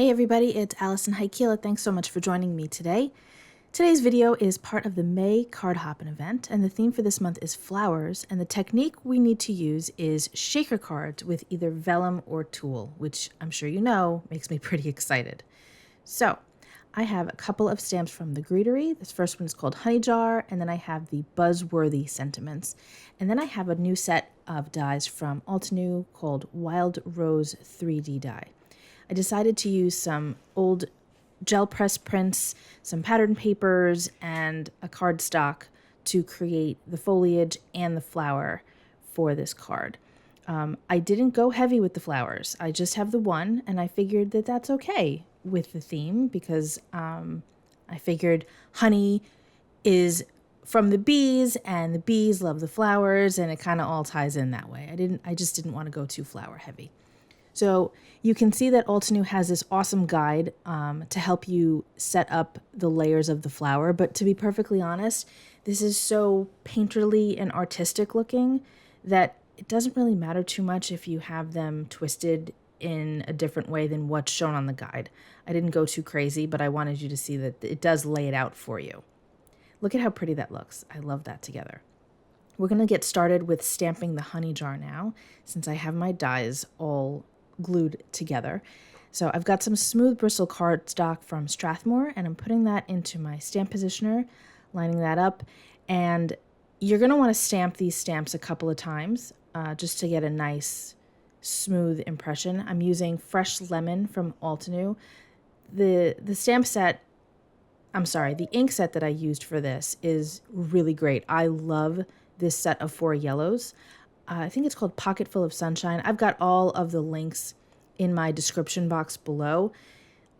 Hey everybody, it's Alison Heikkila. Thanks so much for joining me today. Today's video is part of the May Card Hoppin event, and the theme for this month is flowers, and the technique we need to use is shaker cards with either Vellum or Tulle, which I'm sure you know makes me pretty excited. So, I have a couple of stamps from the Greetery. This first one is called Honey Jar, and then I have the Buzzworthy Sentiments. And then I have a new set of dies from Altenew called Wild Rose 3D die. I decided to use some old gel press prints, some pattern papers, and a cardstock to create the foliage and the flower for this card. I didn't go heavy with the flowers. I just have the one, and I figured that that's okay with the theme because I figured honey is from the bees, and the bees love the flowers, and it kind of all ties in that way. I just didn't want to go too flower heavy. So you can see that Altenew has this awesome guide to help you set up the layers of the flower. But to be perfectly honest, this is so painterly and artistic looking that it doesn't really matter too much if you have them twisted in a different way than what's shown on the guide. I didn't go too crazy, but I wanted you to see that it does lay it out for you. Look at how pretty that looks. I love that together. We're going to get started with stamping the honey jar now, since I have my dies all glued together. So I've got some smooth bristle cardstock from Strathmore, and I'm putting that into my stamp positioner, lining that up, and you're going to want to stamp these stamps a couple of times just to get a nice smooth impression. I'm using Fresh Lemon from Altenew. The ink set that I used for this is really great. I love this set of 4 yellows. I think it's called Pocketful of Sunshine. I've got all of the links in my description box below.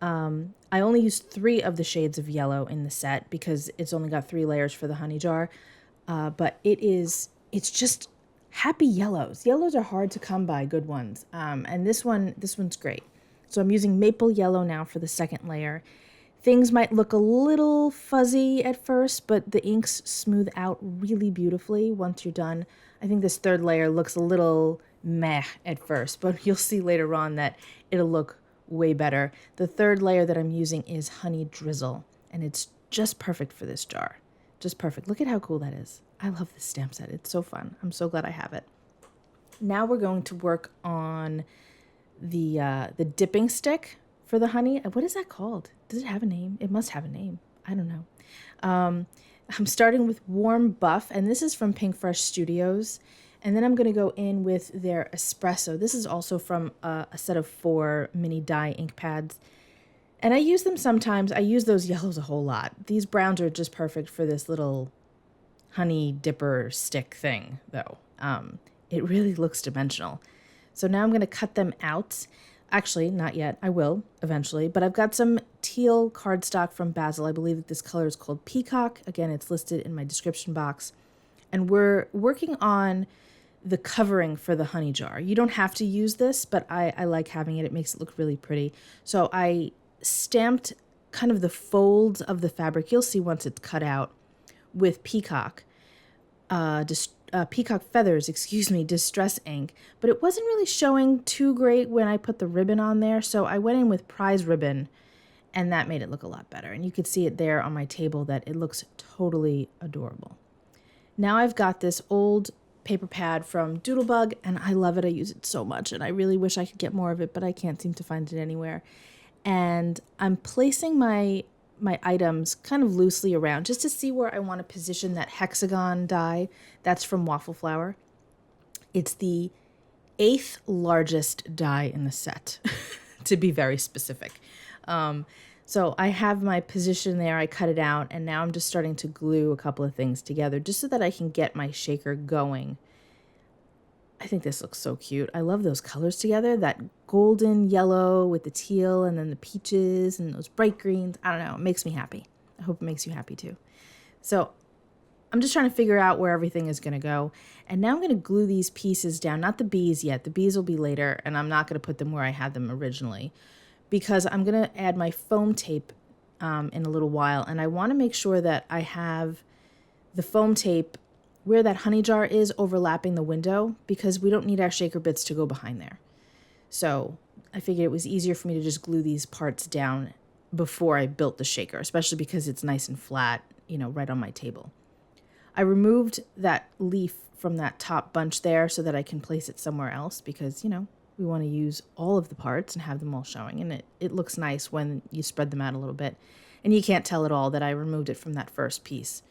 I only used 3 of the shades of yellow in the set because it's only got 3 layers for the honey jar. But it's just happy yellows. Yellows are hard to come by, good ones. And this one's great. So I'm using maple yellow now for the second layer. Things might look a little fuzzy at first, but the inks smooth out really beautifully once you're done. I think this third layer looks a little meh at first, but you'll see later on that it'll look way better. The third layer that I'm using is Honey Drizzle, and it's just perfect for this jar. Just perfect. Look at how cool that is. I love this stamp set. It's so fun. I'm so glad I have it. Now we're going to work on the dipping stick for the honey. What is that called? Does it have a name? It must have a name. I don't know. I'm starting with Warm Buff, and this is from Pink Fresh Studios. And then I'm going to go in with their Espresso. This is also from a set of 4 mini die ink pads. And I use them sometimes. I use those yellows a whole lot. These browns are just perfect for this little honey dipper stick thing, though. It really looks dimensional. So now I'm going to cut them out. Actually, not yet. I will eventually. But I've got some teal cardstock from Basil. I believe that this color is called Peacock. Again, it's listed in my description box. And we're working on the covering for the honey jar. You don't have to use this, but I like having it. It makes it look really pretty. So I stamped kind of the folds of the fabric. You'll see once it's cut out with Peacock. Peacock Feathers, distress ink, but it wasn't really showing too great when I put the ribbon on there, so I went in with prize ribbon, and that made it look a lot better. And you could see it there on my table that it looks totally adorable. Now I've got this old paper pad from Doodlebug, and I love it. I use it so much, and I really wish I could get more of it, but I can't seem to find it anywhere. And I'm placing my items kind of loosely around just to see where I want to position that hexagon die. That's from Waffle Flower. It's the 8th largest die in the set, to be very specific. So I have my position there. I cut it out, and now I'm just starting to glue a couple of things together just so that I can get my shaker going. I think this looks so cute. I love those colors together, that golden yellow with the teal and then the peaches and those bright greens. I don't know, it makes me happy. I hope it makes you happy too. So I'm just trying to figure out where everything is going to go. And now I'm going to glue these pieces down, not the bees yet. The bees will be later, and I'm not going to put them where I had them originally because I'm going to add my foam tape in a little while. And I want to make sure that I have the foam tape where that honey jar is overlapping the window because we don't need our shaker bits to go behind there. So I figured it was easier for me to just glue these parts down before I built the shaker, especially because it's nice and flat, right on my table. I removed that leaf from that top bunch there so that I can place it somewhere else because, we want to use all of the parts and have them all showing. And it looks nice when you spread them out a little bit. And you can't tell at all that I removed it from that first piece.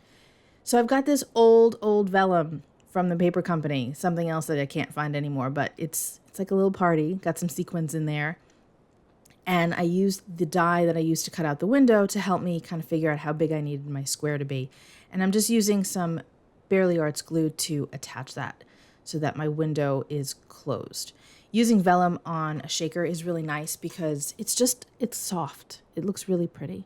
So I've got this old vellum from the paper company, something else that I can't find anymore, but it's like a little party, got some sequins in there. And I used the die that I used to cut out the window to help me kind of figure out how big I needed my square to be. And I'm just using some Barely Arts glue to attach that so that my window is closed. Using vellum on a shaker is really nice because it's soft. It looks really pretty.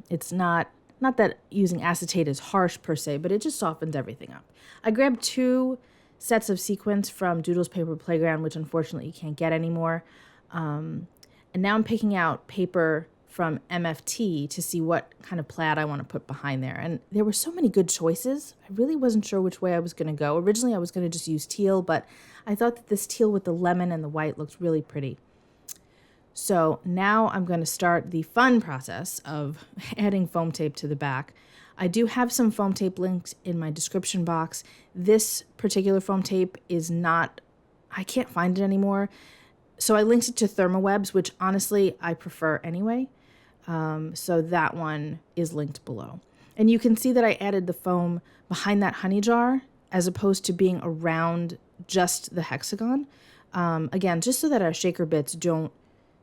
It's not that using acetate is harsh per se, but it just softens everything up. I grabbed 2 sets of sequins from Doodle's Paper Playground, which unfortunately you can't get anymore. And now I'm picking out paper from MFT to see what kind of plaid I want to put behind there. And there were so many good choices. I really wasn't sure which way I was going to go. Originally, I was going to just use teal, but I thought that this teal with the lemon and the white looked really pretty. So now I'm going to start the fun process of adding foam tape to the back. I do have some foam tape links in my description box. This particular foam tape I can't find it anymore. So I linked it to Thermowebs, which honestly I prefer anyway. So that one is linked below. And you can see that I added the foam behind that honey jar as opposed to being around just the hexagon. Again, just so that our shaker bits don't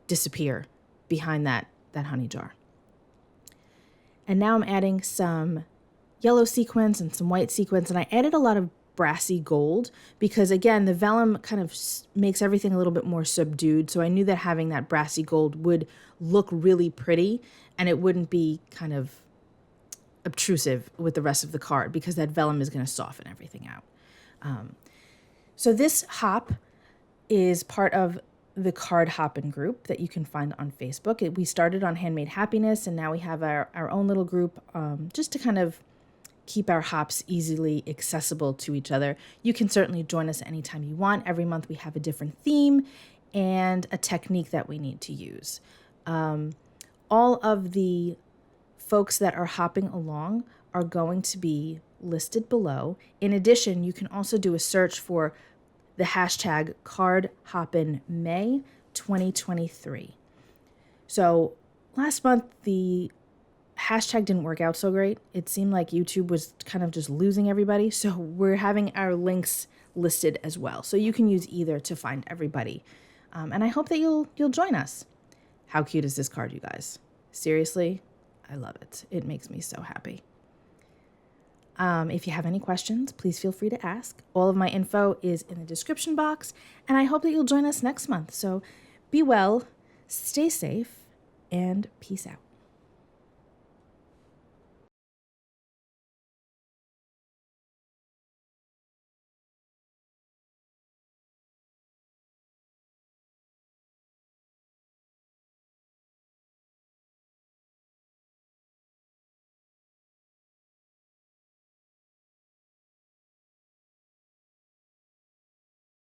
disappear behind that honey jar. And now I'm adding some yellow sequins and some white sequins, and I added a lot of brassy gold because, again, the vellum kind of makes everything a little bit more subdued, so I knew that having that brassy gold would look really pretty and it wouldn't be kind of obtrusive with the rest of the card because that vellum is going to soften everything out. So this hop is part of the Card Hoppin group that you can find on Facebook. We started on Handmade Happiness, and now we have our own little group just to kind of keep our hops easily accessible to each other. You can certainly join us anytime you want. Every month we have a different theme and a technique that we need to use. All of the folks that are hopping along are going to be listed below. In addition, you can also do a search for the hashtag Card Hoppin May 2023. So last month, the hashtag didn't work out so great. It seemed like YouTube was kind of just losing everybody. So we're having our links listed as well. So you can use either to find everybody. And I hope that you'll join us. How cute is this card, you guys? Seriously, I love it. It makes me so happy. If you have any questions, please feel free to ask. All of my info is in the description box, and I hope that you'll join us next month. So be well, stay safe, and peace out.